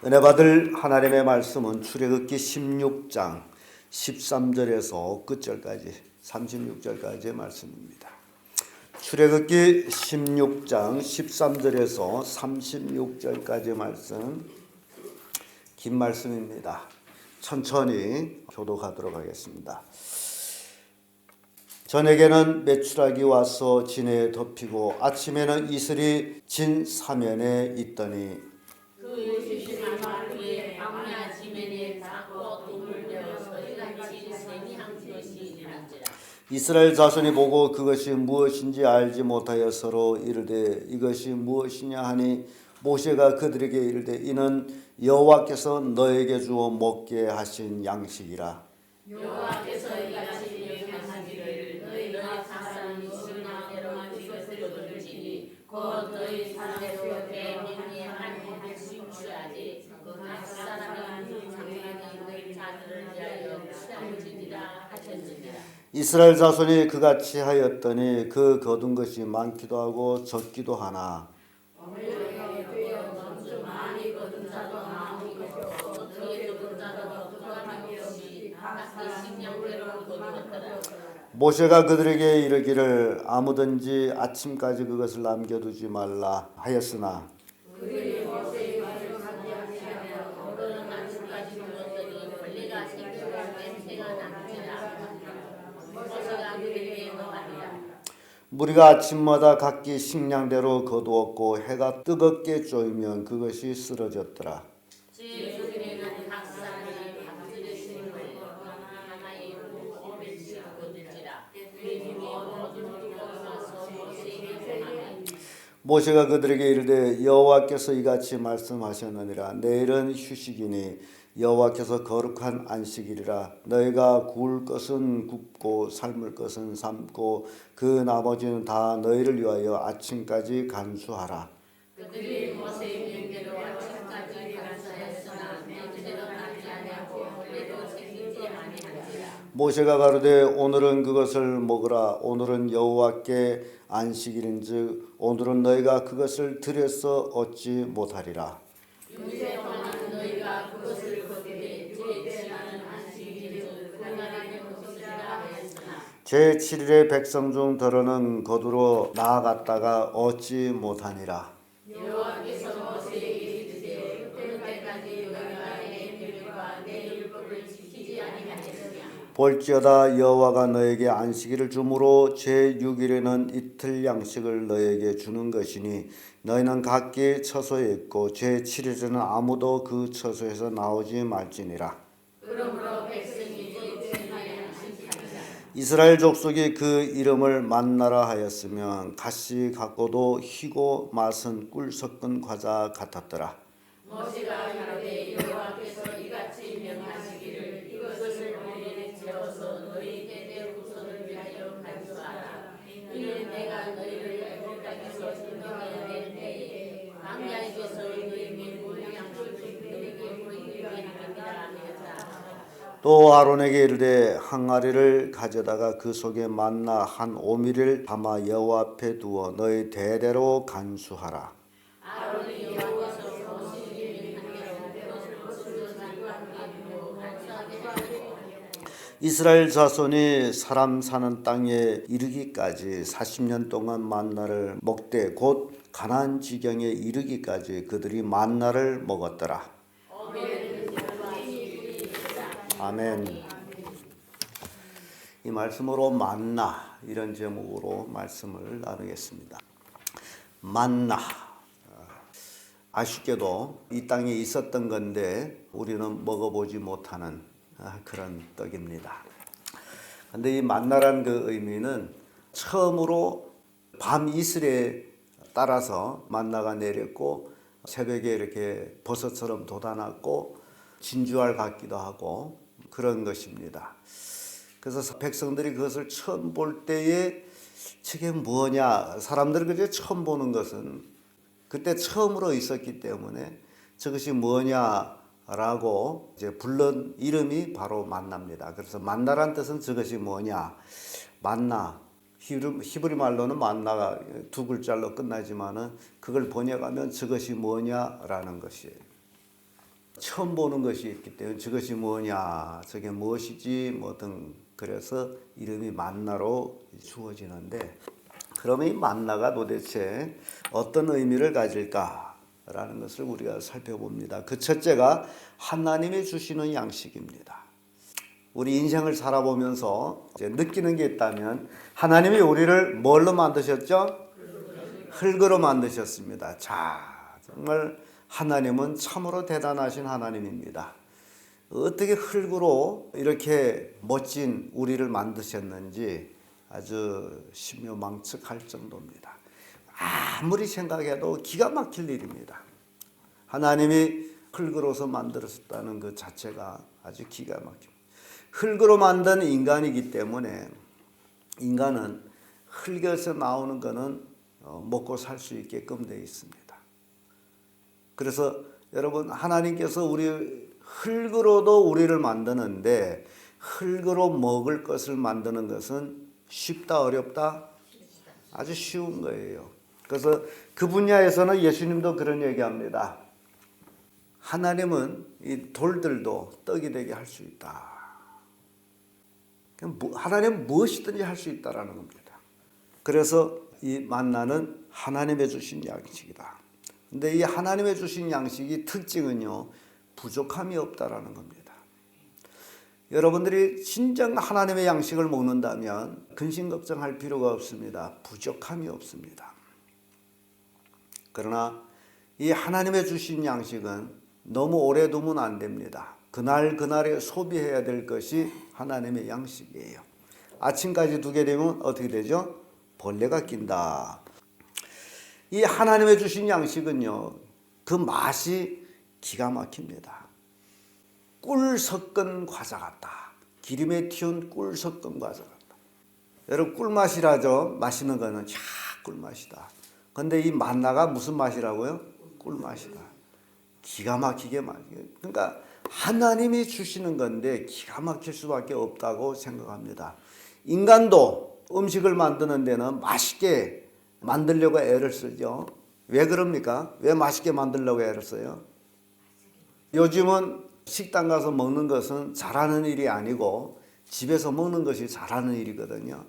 은혜 받을 하나님의 말씀은 출애굽기 16장 13절에서 끝절까지 36절까지의 말씀입니다. 출애굽기 16장 13절에서 36절까지의 말씀, 긴 말씀입니다. 천천히 교독하도록 하겠습니다. 저녁에는 메추라기 와서 진에 덮이고 아침에는 이슬이 진 사면에 있더니 그 주심한 하루에 아무나 지면에 닿고 똥을 베어서 이같이 세미한 것이 일어난지라. 이스라엘 자손이 보고 그것이 무엇인지 알지 못하여 서로 이르되 이것이 무엇이냐 하니 모세가 그들에게 이르되 이는 여호와께서 너에게 주어 먹게 하신 양식이라. 여호와께서 이같이 명령하기를 너희 자손이 신앙대로 이것을 거둘지니 곧 너희 상대로 대명령한 심취하지 각 사람은 장난이 너희 자들을 위하여 취함지니라 하셨느니라. 이스라엘 자손이 그같이 하였더니 그 거둔 것이 많기도 하고 적기도 하나 많이 거둔 자도 많이 거두고 적게 거둔 자도 그것밖에 없이 각기 식량대로 거두었더라. 모세가 그들에게 이르기를 아무든지 아침까지 그것을 남겨두지 말라 하였으나 그들이 모세의 말을 받지 아니하며 오르는 아침까지 두었더니 벌레가 생기고 냄새가 나는지라. 모세가 그들에게 노하니라. 무리가 아침마다 각기 식량대로 거두었고 해가 뜨겁게 쪼이면 그것이 쓰러졌더라. 제6일에는 각 사람이 각지르신 물고 하나하나의 오벤씩 거둘지라. 그들이 모든 두고서 모세에게 고하니 모세가 그들에게 이르되 여호와께서 이같이 말씀하셨느니라. 내일은 휴식이니 여호와께서 거룩한 안식일이라. 너희가 구울 것은 굽고 삶을 것은 삶고 그 나머지는 다 너희를 위하여 아침까지 간수하라. 그들이 모세의 명대로 아침까지 간수하였으나 냄새도 나지 아니하고 벌레도 생기지 아니한지라. 모세가 가로되 오늘은 그것을 먹으라. 오늘은 여호와께 안식일인즉 오늘은 너희가 그것을 들여서 얻지 못하리라. 율세 동안 너희가 그것을 거두되 제7일은 안식일이요 그날에는 없으리라 하였으나 제7일에 백성 중 더러는 거두러 나아갔다가 얻지 못하니라. 여호와께서 모세에게 이르시되 어느 때까지 너희가 내 계명과 내 율법을 지키지 아니하겠느냐. 볼지어다 여호와가 너에게 안식일을 주므로 제6일에는 이틀 양식을 너에게 주는 것이니 너희는 각기 처소에 있고 제7일에는 아무도 그 처소에서 나오지 말지니라. 그러므로 백성이 제7일에 안식하리라. 이스라엘 족속이 그 이름을 만나라 하였으면 갓이 같고도 희고 맛은 꿀 섞은 과자 같았더라. 모세가 가로되 여호와께서 이같이 명하시기를 이것을 너희에게 채워서 너희 대대 후손을 위하여 간수하라. 이는 내가 너희를 애굽 땅에서 인도하여 낸 때에 광야에서 너희 민물 양식을 너희에게 보이게 함이라 하였다. 또 아론에게 이르되 항아리를 가져다가 그 속에 만나 한 오미를 담아 여호와 앞에 두어 너희 대대로 간수하라. 아론이 여호와께서 모세에게 명한 대로 그것을 거슬러 자기와 함께 두고 간수하게 하고 이스라엘 자손이 사람 사는 땅에 이르기까지 40년 동안 만나를 먹되 곧 가나안 지경에 이르기까지 그들이 만나를 먹었더라. 아멘. 이 말씀으로 만나 이런 제목으로 말씀을 나누겠습니다. 만나. 아쉽게도 이 땅에 있었던 건데 우리는 먹어보지 못하는 그런 떡입니다. 근데 이 만나란 그 의미는 처음으로 밤 이슬에 따라서 만나가 내렸고 새벽에 이렇게 버섯처럼 돋아났고 진주알 같기도 하고 그런 것입니다. 그래서 백성들이 그것을 처음 볼 때에 저게 뭐냐, 사람들이 그저 처음 보는 것은 그때 처음으로 있었기 때문에 저것이 뭐냐라고 이제 불른 이름이 바로 만나입니다. 그래서 만나란 뜻은 저것이 뭐냐, 만나. 히브리 말로는 만나가 두 글자로 끝나지만은 그걸 번역하면 저것이 뭐냐라는 것이에요. 처음 보는 것이 있기 때문에 저것이 뭐냐, 저게 무엇이지 뭐 등 그래서 이름이 만나로 주어지는데, 그러면 이 만나가 도대체 어떤 의미를 가질까라는 것을 우리가 살펴봅니다. 그 첫째가 하나님이 주시는 양식입니다. 우리 인생을 살아보면서 이제 느끼는 게 있다면, 하나님이 우리를 뭘로 만드셨죠? 흙으로 만드셨습니다. 자, 정말 하나님은 참으로 대단하신 하나님입니다. 어떻게 흙으로 이렇게 멋진 우리를 만드셨는지 아주 신묘망측할 정도입니다. 아무리 생각해도 기가 막힐 일입니다. 하나님이 흙으로서 만들었다는 그 자체가 아주 기가 막힙니다. 흙으로 만든 인간이기 때문에 인간은 흙에서 나오는 것은 먹고 살 수 있게끔 되어 있습니다. 그래서 여러분, 하나님께서 우리 흙으로도 우리를 만드는데, 흙으로 먹을 것을 만드는 것은 쉽다 어렵다? 아주 쉬운 거예요. 그래서 그 분야에서는 예수님도 그런 얘기합니다. 하나님은 이 돌들도 떡이 되게 할 수 있다. 하나님은 무엇이든지 할 수 있다라는 겁니다. 그래서 이 만나는 하나님의 주신 양식이다. 근데 이 하나님의 주신 양식이 특징은요, 부족함이 없다라는 겁니다. 여러분들이 진정 하나님의 양식을 먹는다면 근심 걱정할 필요가 없습니다. 부족함이 없습니다. 그러나 이 하나님의 주신 양식은 너무 오래 두면 안 됩니다. 그날에 소비해야 될 것이 하나님의 양식이에요. 아침까지 두게 되면 어떻게 되죠? 벌레가 낀다. 이 하나님의 주신 양식은요, 그 맛이 기가 막힙니다. 꿀 섞은 과자 같다. 기름에 튀운 꿀 섞은 과자 같다. 여러분, 꿀맛이라죠? 맛있는 거는 꿀맛이다. 근데 이 만나가 무슨 맛이라고요? 꿀맛이다. 기가 막히게 맛이에요. 그러니까 하나님이 주시는 건데 기가 막힐 수밖에 없다고 생각합니다. 인간도 음식을 만드는 데는 맛있게 만들려고 애를 쓰죠. 왜 그럽니까? 왜 맛있게 만들려고 애를 써요? 요즘은 식당 가서 먹는 것은 잘하는 일이 아니고 집에서 먹는 것이 잘하는 일이거든요.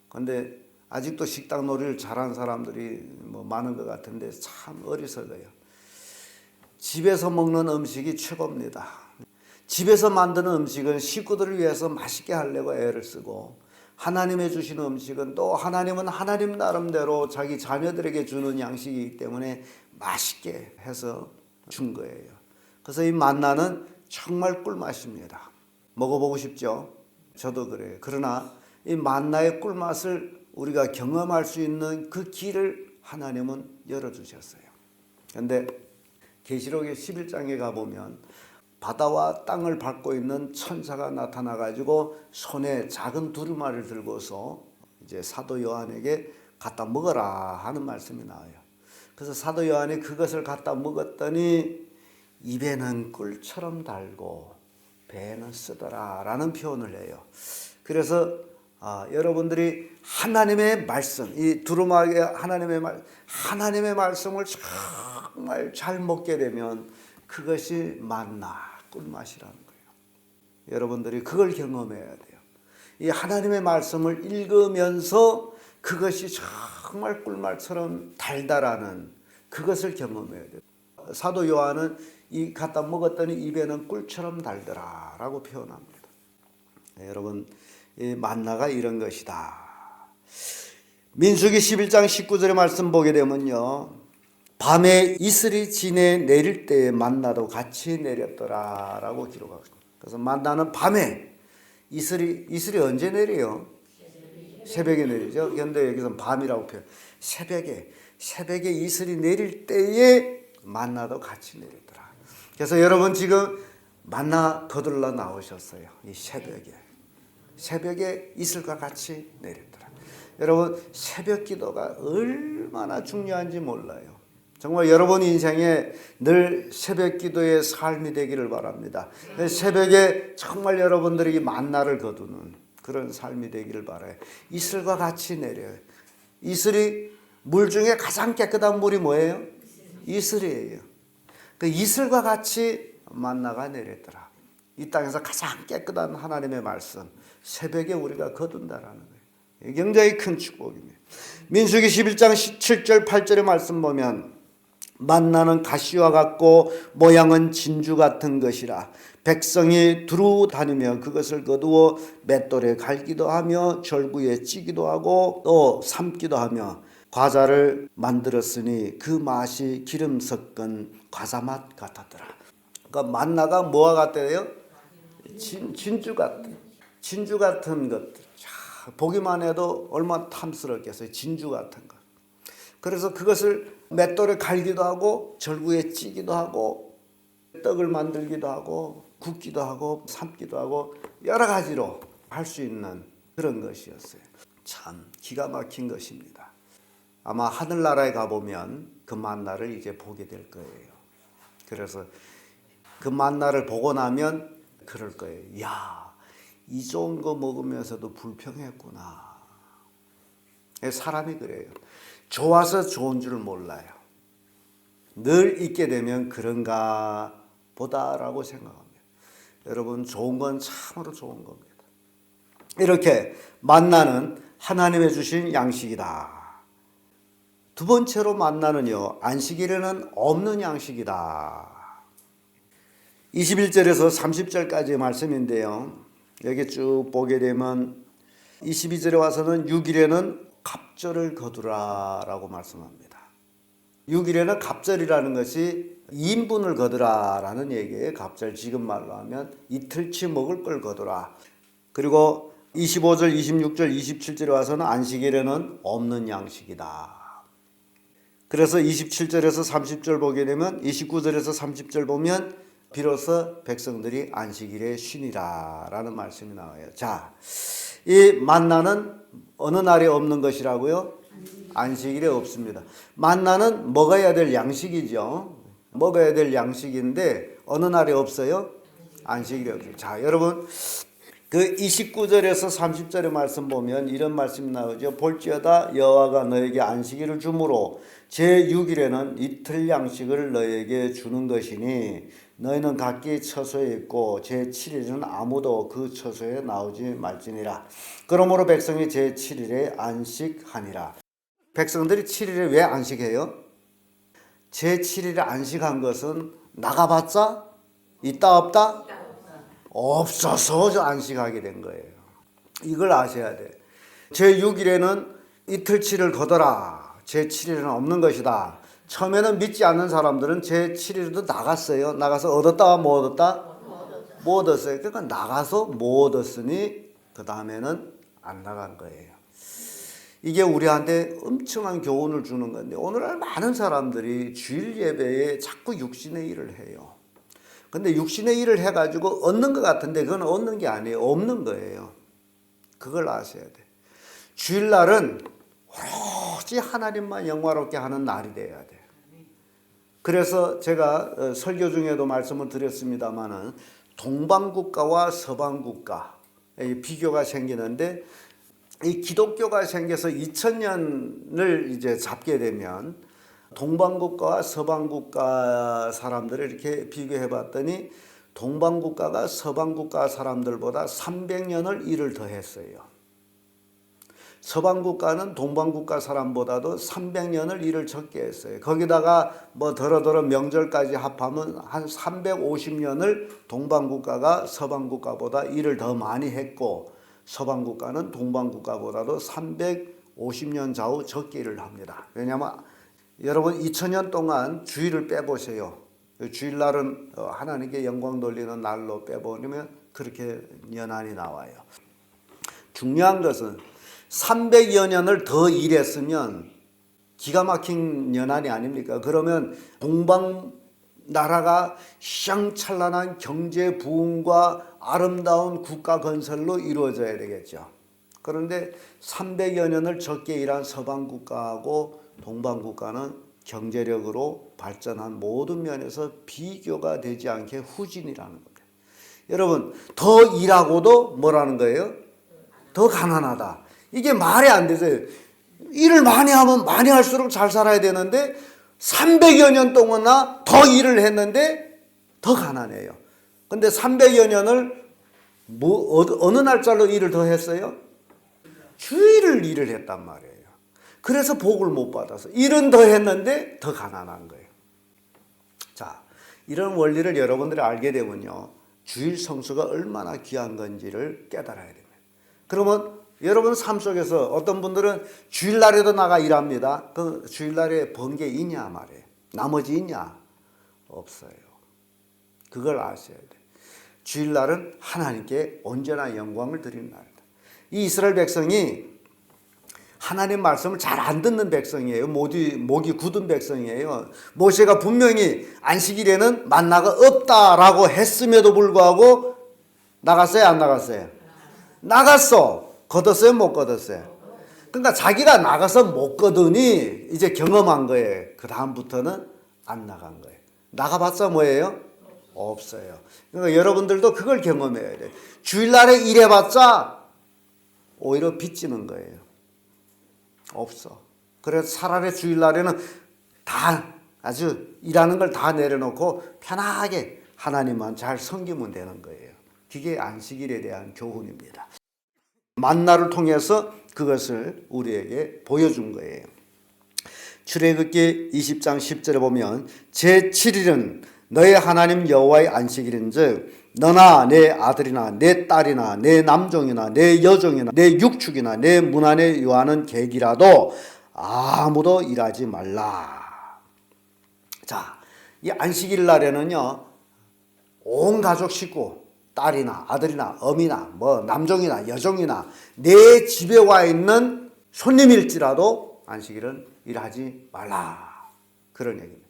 그런데 아직도 식당 놀이를 잘하는 사람들이 많은 것 같은데 참 어리석어요. 집에서 먹는 음식이 최고입니다. 집에서 만드는 음식은 식구들을 위해서 맛있게 하려고 애를 쓰고, 하나님의 주시는 음식은 또 하나님은 하나님 나름대로 자기 자녀들에게 주는 양식이기 때문에 맛있게 해서 준 거예요. 그래서 이 만나는 정말 꿀맛입니다. 먹어보고 싶죠? 저도 그래요. 그러나 이 만나의 꿀맛을 우리가 경험할 수 있는 그 길을 하나님은 열어주셨어요. 그런데 계시록의 11장에 가보면 바다와 땅을 밟고 있는 천사가 나타나가지고 손에 작은 두루마리를 들고서 이제 사도 요한에게 갖다 먹어라 하는 말씀이 나와요. 그래서 사도 요한이 그것을 갖다 먹었더니 입에는 꿀처럼 달고 배에는 쓰더라 라는 표현을 해요. 그래서 여러분들이 하나님의 말씀, 이 두루마리 하나님의 말씀을 정말 잘 먹게 되면 그것이 만나, 꿀맛이라는 거예요. 여러분들이 그걸 경험해야 돼요. 이 하나님의 말씀을 읽으면서 그것이 정말 꿀맛처럼 달달하는 그것을 경험해야 돼요. 사도 요한은 이 갖다 먹었더니 입에는 꿀처럼 달더라라고 표현합니다. 네, 여러분, 이 만나가 이런 것이다. 민수기 11장 19절의 말씀 보게 되면요, 밤에 이슬이 지내 내릴 때에 만나도 같이 내렸더라 라고 기록하고 있습니다. 그래서 만나는 밤에, 이슬이 언제 내려요? 새벽에 내리죠. 그런데 여기서 밤이라고 표현. 새벽에 이슬이 내릴 때에 만나도 같이 내렸더라. 그래서 여러분 지금 만나 거둘러 나오셨어요. 이 새벽에 이슬과 같이 내렸더라. 여러분, 새벽 기도가 얼마나 중요한지 몰라요. 정말 여러분 인생에 늘 새벽 기도의 삶이 되기를 바랍니다. 새벽에 정말 여러분들이 만나를 거두는 그런 삶이 되기를 바라요. 이슬과 같이 내려요. 이슬이 물 중에 가장 깨끗한 물이 뭐예요? 이슬이에요. 그 이슬과 같이 만나가 내렸더라. 이 땅에서 가장 깨끗한 하나님의 말씀 새벽에 우리가 거둔다라는 거예요. 굉장히 큰 축복입니다. 민수기 11장 7절 8절의 말씀 보면 만나는 가시와 같고 모양은 진주 같은 것이라 백성이 두루 다니며 그것을 거두어 맷돌에 갈기도 하며 절구에 찌기도 하고 또 삶기도 하며 과자를 만들었으니 그 맛이 기름 섞은 과자 맛 같았더라. 그러니까 만나가 뭐와 같대요? 진주 같은 것들. 자, 보기만 해도 얼마나 탐스럽겠어요. 진주 같은 것. 그래서 그것을 맷돌에 갈기도 하고 절구에 찌기도 하고 떡을 만들기도 하고 굽기도 하고 삶기도 하고 여러 가지로 할 수 있는 그런 것이었어요. 참 기가 막힌 것입니다. 아마 하늘나라에 가보면 그 만나를 이제 보게 될 거예요. 그래서 그 만나를 보고 나면 그럴 거예요. 야, 이 좋은 거 먹으면서도 불평했구나. 사람이 그래요. 좋아서 좋은 줄 몰라요. 늘 있게 되면 그런가 보다라고 생각합니다. 여러분 좋은 건 참으로 좋은 겁니다. 이렇게 만나는 하나님의 주신 양식이다. 두 번째로 만나는요, 안식일에는 없는 양식이다. 21절에서 30절까지의 말씀인데요. 여기 쭉 보게 되면 22절에 와서는 6일에는 갑절을 거두라라고 말씀합니다. 6일에는 갑절이라는 것이 2인분을 거두라라는 얘기예요. 갑절 지금 말로 하면 이틀치 먹을 걸 거두라. 그리고 25절, 26절, 27절에 와서는 안식일에는 없는 양식이다. 그래서 27절에서 30절 보게 되면 29절에서 30절 보면 비로소 백성들이 안식일에 쉬니라 라는 말씀이 나와요. 자, 이 만나는 어느 날에 없는 것이라고요? 안식일에 없습니다. 만나는 먹어야 될 양식이죠. 먹어야 될 양식인데 어느 날에 없어요? 안식일에 없어요. 자, 여러분 그 29절에서 30절의 말씀 보면 이런 말씀이 나오죠. 볼지어다 여호와가 너에게 안식일을 주므로 제6일에는 이틀 양식을 너에게 주는 것이니 너희는 각기 처소에 있고 제7일은 아무도 그 처소에 나오지 말지니라. 그러므로 백성이 제7일에 안식하니라. 백성들이 7일에 왜 안식해요? 제7일에 안식한 것은 나가봤자 있다 없다? 없어서 안식하게 된 거예요. 이걸 아셔야 돼. 제6일에는 이틀치를 거둬라. 제7일은 없는 것이다. 처음에는 믿지 않는 사람들은 제7일에도 나갔어요. 나가서 얻었다 뭐 얻었다? 뭐 얻었어요. 그러니까 나가서 뭐 얻었으니 그 다음에는 안 나간 거예요. 이게 우리한테 엄청난 교훈을 주는 건데 오늘날 많은 사람들이 주일 예배에 자꾸 육신의 일을 해요. 근데 육신의 일을 해가지고 얻는 것 같은데 그건 얻는 게 아니에요. 없는 거예요. 그걸 아셔야 돼. 주일날은 오로지 하나님만 영화롭게 하는 날이 돼야 돼. 그래서 제가 설교 중에도 말씀을 드렸습니다마는 동방국가와 서방국가 비교가 생기는데 이 기독교가 생겨서 2000년을 이제 잡게 되면 동방국가와 서방국가 사람들을 이렇게 비교해 봤더니 동방국가가 서방국가 사람들보다 300년을 일을 더 했어요. 서방국가는 동방국가 사람보다도 300년을 일을 적게 했어요. 거기다가 뭐 더러더러 명절까지 합하면 한 350년을 동방국가가 서방국가보다 일을 더 많이 했고 서방국가는 동방국가보다도 350년 좌우 적게 일을 합니다. 왜냐하면 여러분 2000년 동안 주일을 빼보세요. 주일날은 하나님께 영광 돌리는 날로 빼버리면 그렇게 연한이 나와요. 중요한 것은 300여 년을 더 일했으면 기가 막힌 연한이 아닙니까? 그러면 동방 나라가 휘황찬란한 경제 부흥과 아름다운 국가 건설로 이루어져야 되겠죠. 그런데 300여 년을 적게 일한 서방국가하고 동방국가는 경제력으로 발전한 모든 면에서 비교가 되지 않게 후진이라는 겁니다. 여러분 더 일하고도 뭐라는 거예요? 더 가난하다. 이게 말이 안 되죠. 일을 많이 하면 많이 할수록 잘 살아야 되는데 300여 년 동안나 더 일을 했는데 더 가난해요. 근데 300여 년을 어느 날짜로 일을 더 했어요? 주일을 일을 했단 말이에요. 그래서 복을 못 받아서 일은 더 했는데 더 가난한 거예요. 자, 이런 원리를 여러분들이 알게 되면요, 주일 성수가 얼마나 귀한 건지를 깨달아야 됩니다. 그러면 여러분 삶 속에서 어떤 분들은 주일날에도 나가 일합니다. 그 주일날에 번 게 있냐 말이에요. 나머지 있냐? 없어요. 그걸 아셔야 돼요. 주일날은 하나님께 언제나 영광을 드리는 날이다. 이 이스라엘 백성이 하나님 말씀을 잘 안 듣는 백성이에요. 목이 굳은 백성이에요. 모세가 분명히 안식일에는 만나가 없다라고 했음에도 불구하고 나갔어요? 안 나갔어요? 나갔어. 거뒀어요? 못 거뒀어요? 그러니까 자기가 나가서 못 거두니 이제 경험한 거예요. 그 다음부터는 안 나간 거예요. 나가봤자 뭐예요? 없어요. 그러니까 여러분들도 그걸 경험해야 돼요. 주일날에 일해봤자 오히려 빚지는 거예요. 없어. 그래서 차라리 주일날에는 다 아주 일하는 걸 다 내려놓고 편하게 하나님만 잘 섬기면 되는 거예요. 그게 안식일에 대한 교훈입니다. 만나를 통해서 그것을 우리에게 보여준 거예요. 출애굽기 20장 10절에 보면 제7일은 너의 하나님 여호와의 안식일인즉 너나 내 아들이나 내 딸이나 내 남종이나 내 여종이나 내 육축이나 내 문 안에 유하는 객이라도 아무도 일하지 말라. 자, 이 안식일 날에는요, 온 가족 식구, 딸이나 아들이나 어미나 뭐 남종이나 여종이나 내 집에 와 있는 손님일지라도 안식일은 일하지 말라. 그런 얘기입니다.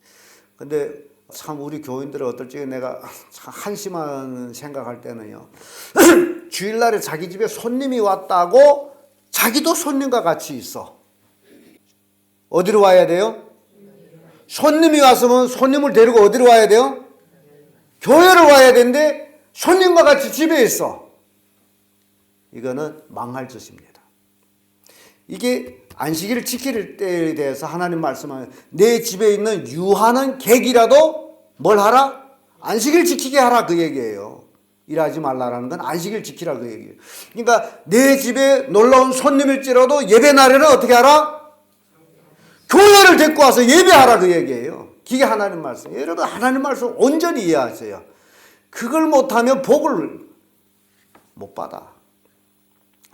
근데 참 우리 교인들은 어떨 적에 내가 참 한심한 생각할 때는요, 주일날에 자기 집에 손님이 왔다고 자기도 손님과 같이 있어. 어디로 와야 돼요? 손님이 왔으면 손님을 데리고 어디로 와야 돼요? 교회를 와야 되는데 손님과 같이 집에 있어. 이거는 망할 짓입니다. 이게 안식일을 지킬 때에 대해서 하나님 말씀하는 내 집에 있는 유하는 객이라도 뭘 하라? 안식일 지키게 하라 그 얘기예요. 일하지 말라라는 건 안식일 지키라 그 얘기예요. 그러니까 내 집에 놀러온 손님일지라도 예배 날에는 어떻게 하라? 교회를 데리고 와서 예배하라 그 얘기예요. 그게 하나님 말씀이에요. 여러분 하나님 말씀 온전히 이해하세요. 그걸 못하면 복을 못 받아.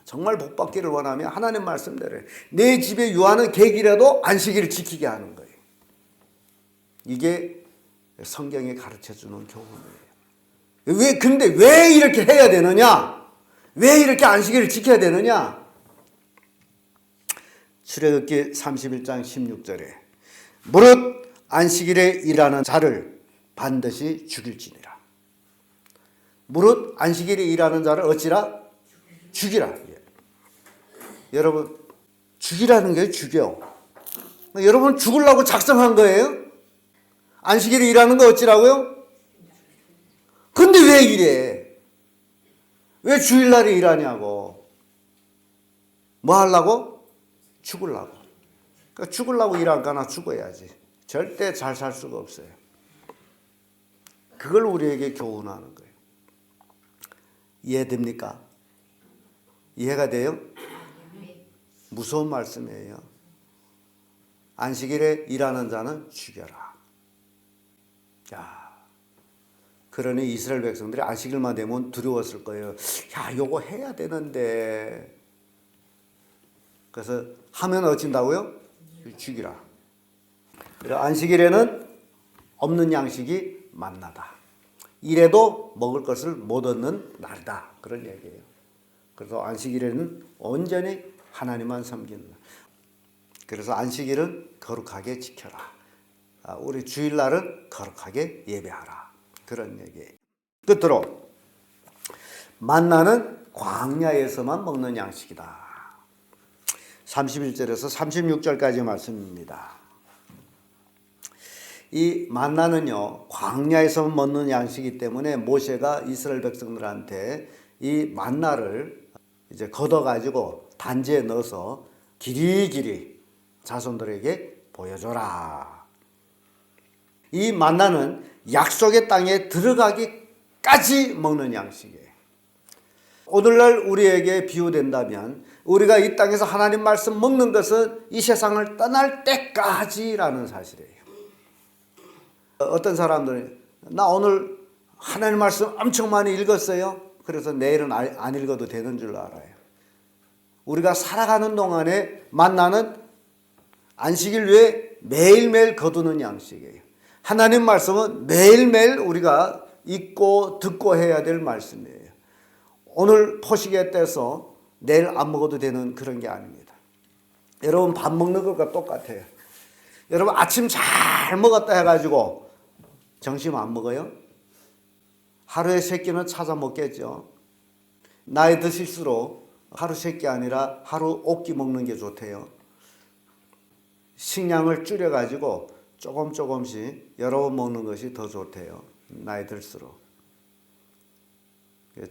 정말 복 받기를 원하면 하나님 말씀대로 내 집에 유하는 객이라도 안식일을 지키게 하는 거예요. 이게 성경이 가르쳐주는 교훈이에요. 근데 왜 이렇게 해야 되느냐? 왜 이렇게 안식일을 지켜야 되느냐? 출애굽기 31장 16절에 무릇 안식일에 일하는 자를 반드시 죽일지니라. 무릇 안식일에 일하는 자를 어찌라? 죽이라. 여러분 죽이라는 게 죽여. 여러분 죽으려고 작성한 거예요? 안식일에 일하는 거 어찌라고요? 근데 왜 이래? 왜 주일날에 일하냐고. 뭐 하려고? 죽으려고. 그러니까 죽으려고 일할까나 죽어야지. 절대 잘 살 수가 없어요. 그걸 우리에게 교훈하는 거예요. 이해됩니까? 이해가 돼요? 무서운 말씀이에요. 안식일에 일하는 자는 죽여라. 야, 그러니 이스라엘 백성들이 안식일만 되면 두려웠을 거예요. 야, 요거 해야 되는데. 그래서 하면 어찐다고요? 죽이라. 안식일에는 없는 양식이 만나다. 이래도 먹을 것을 못 얻는 날이다. 그런 얘기예요. 그래서 안식일에는 온전히 하나님만 섬기는 날. 그래서 안식일은 거룩하게 지켜라. 우리 주일날은 거룩하게 예배하라. 그런 얘기예요. 끝으로 만나는 광야에서만 먹는 양식이다. 31절에서 36절까지 말씀입니다. 이 만나는요, 광야에서 먹는 양식이기 때문에 모세가 이스라엘 백성들한테 이 만나를 이제 걷어가지고 단지에 넣어서 길이길이 자손들에게 보여줘라. 이 만나는 약속의 땅에 들어가기까지 먹는 양식이에요. 오늘날 우리에게 비유된다면 우리가 이 땅에서 하나님 말씀 먹는 것은 이 세상을 떠날 때까지라는 사실이에요. 어떤 사람들은 나 오늘 하나님 말씀 엄청 많이 읽었어요. 그래서 내일은 안 읽어도 되는 줄 알아요. 우리가 살아가는 동안에 만나는 안식일 외에 매일매일 거두는 양식이에요. 하나님 말씀은 매일매일 우리가 읽고 듣고 해야 될 말씀이에요. 오늘 포식에 떼서 내일 안 먹어도 되는 그런 게 아닙니다. 여러분 밥 먹는 것과 똑같아요. 여러분 아침 잘 먹었다 해가지고 점심 안 먹어요? 하루에 3끼는 찾아 먹겠죠. 나이 드실수록 하루 3끼 아니라 하루 5끼 먹는 게 좋대요. 식량을 줄여가지고 조금씩 여러 번 먹는 것이 더 좋대요. 나이 들수록.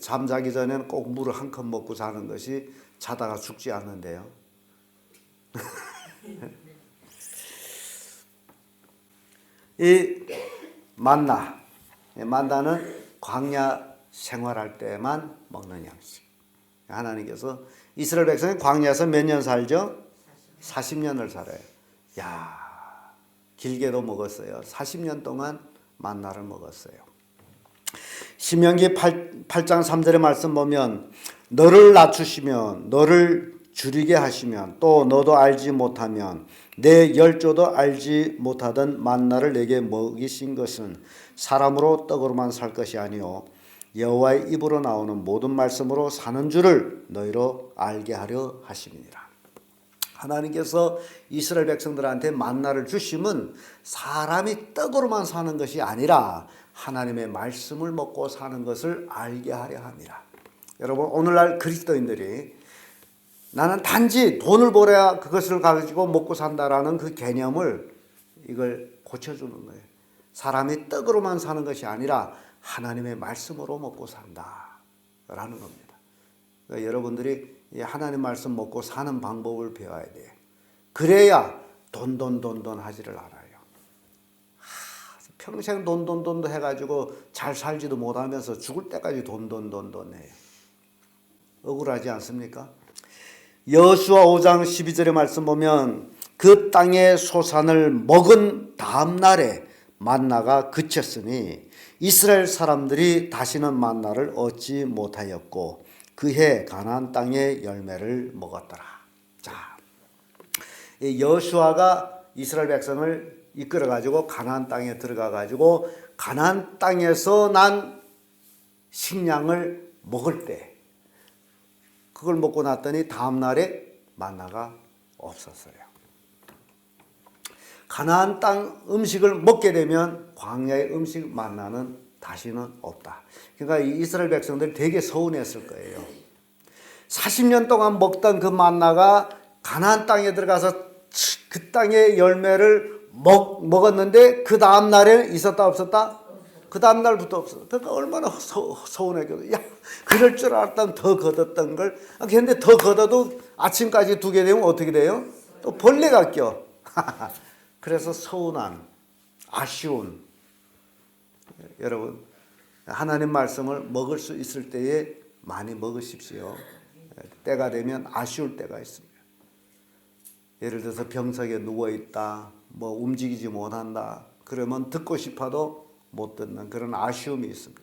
잠자기 전에는 꼭 물을 한 컵 먹고 자는 것이 자다가 죽지 않는데요. 이 만나는 광야 생활할 때만 먹는 양식. 하나님께서 이스라엘 백성이 광야에서 몇 년 살죠? 40년을 살아요. 야, 길게도 먹었어요. 40년 동안 만나를 먹었어요. 신명기 8장 3절의 말씀 보면 너를 낮추시면 너를 줄이게 하시면 또 너도 알지 못하면 내 열조도 알지 못하던 만나를 내게 먹이신 것은 사람으로 떡으로만 살 것이 아니요 여호와의 입으로 나오는 모든 말씀으로 사는 줄을 너희로 알게 하려 하심이니라. 하나님께서 이스라엘 백성들한테 만나를 주심은 사람이 떡으로만 사는 것이 아니라 하나님의 말씀을 먹고 사는 것을 알게 하려 합니다. 여러분 오늘날 그리스도인들이 나는 단지 돈을 벌어야 그것을 가지고 먹고 산다라는 그 개념을 이걸 고쳐주는 거예요. 사람이 떡으로만 사는 것이 아니라 하나님의 말씀으로 먹고 산다라는 겁니다. 그러니까 여러분들이 하나님 말씀 먹고 사는 방법을 배워야 돼요. 그래야 돈 하지를 않아요. 평생 돈 해가지고 잘 살지도 못하면서 죽을 때까지 돈 해요. 억울하지 않습니까? 여호수아 5장 12절의 말씀 보면 그 땅의 소산을 먹은 다음 날에 만나가 그쳤으니 이스라엘 사람들이 다시는 만나를 얻지 못하였고 그해 가나안 땅의 열매를 먹었더라. 자, 여호수아가 이스라엘 백성을 이끌어 가지고 가나안 땅에 들어가 가지고 가나안 땅에서 난 식량을 먹을 때 그걸 먹고 났더니 다음 날에 만나가 없었어요. 가나안 땅 음식을 먹게 되면 광야의 음식 만나는 다시는 없다. 그러니까 이스라엘 백성들이 되게 서운했을 거예요. 40년 동안 먹던 그 만나가 가나안 땅에 들어가서 그 땅의 열매를 먹었는데 그 다음 날에 있었다 없었다? 그 다음 날부터 없어. 그러니까 얼마나 서운했겠어. 야, 그럴 줄 알았다면 더 걷었던 걸. 근데 더 걷어도 아침까지 두게 되면 어떻게 돼요? 또 벌레가 껴. 그래서 서운한, 아쉬운. 여러분, 하나님 말씀을 먹을 수 있을 때에 많이 먹으십시오. 때가 되면 아쉬울 때가 있습니다. 예를 들어서 병석에 누워있다, 뭐 움직이지 못한다. 그러면 듣고 싶어도 못 듣는 그런 아쉬움이 있습니다.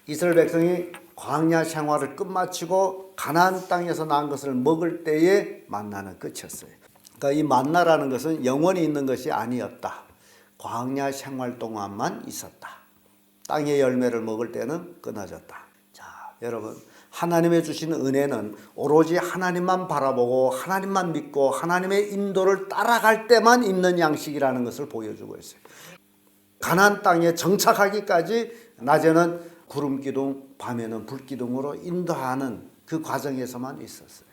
이스라엘 백성이 광야 생활을 끝마치고 가나안 땅에서 난 것을 먹을 때에 만나는 끝이었어요. 그러니까 이 만나라는 것은 영원히 있는 것이 아니었다. 광야 생활 동안만 있었다. 땅의 열매를 먹을 때는 끊어졌다. 자, 여러분, 하나님의 주시는 은혜는 오로지 하나님만 바라보고 하나님만 믿고 하나님의 인도를 따라갈 때만 있는 양식이라는 것을 보여주고 있어요. 가나안 땅에 정착하기까지 낮에는 구름 기둥, 밤에는 불 기둥으로 인도하는 그 과정에서만 있었어요.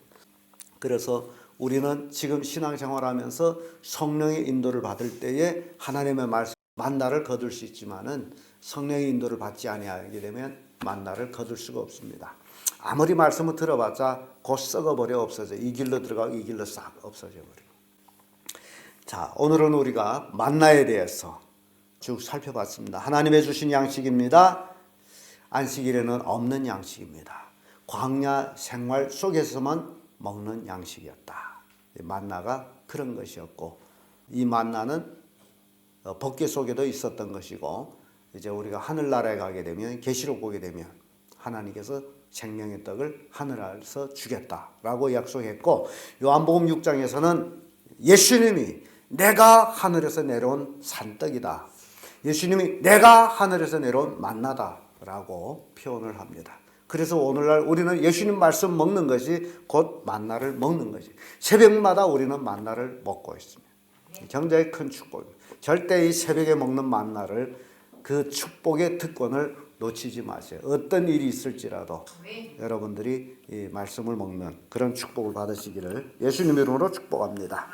그래서 우리는 지금 신앙생활하면서 성령의 인도를 받을 때에 하나님의 말씀 만나를 거둘 수 있지만은 성령의 인도를 받지 아니하게 되면 만나를 거둘 수가 없습니다. 아무리 말씀을 들어봤자 곧 썩어버려 없어져. 이 길로 들어가고 이 길로 싹 없어져 버리고. 자, 오늘은 우리가 만나에 대해서 쭉 살펴봤습니다. 하나님의 주신 양식입니다. 안식일에는 없는 양식입니다. 광야 생활 속에서만 먹는 양식이었다. 만나가 그런 것이었고, 이 만나는 법궤 속에도 있었던 것이고, 이제 우리가 하늘나라에 가게 되면, 계시록 보게 되면 하나님께서 생명의 떡을 하늘에서 주겠다라고 약속했고, 요한복음 6장에서는 예수님이 내가 하늘에서 내려온 산떡이다, 예수님이 내가 하늘에서 내려온 만나다라고 표현을 합니다. 그래서 오늘날 우리는 예수님 말씀 먹는 것이 곧 만나를 먹는 것이, 새벽마다 우리는 만나를 먹고 있습니다. 굉장히 큰 축복입니다. 절대 이 새벽에 먹는 만나를, 그 축복의 특권을 놓치지 마세요. 어떤 일이 있을지라도 여러분들이 이 말씀을 먹는 그런 축복을 받으시기를 예수님 이름으로 축복합니다.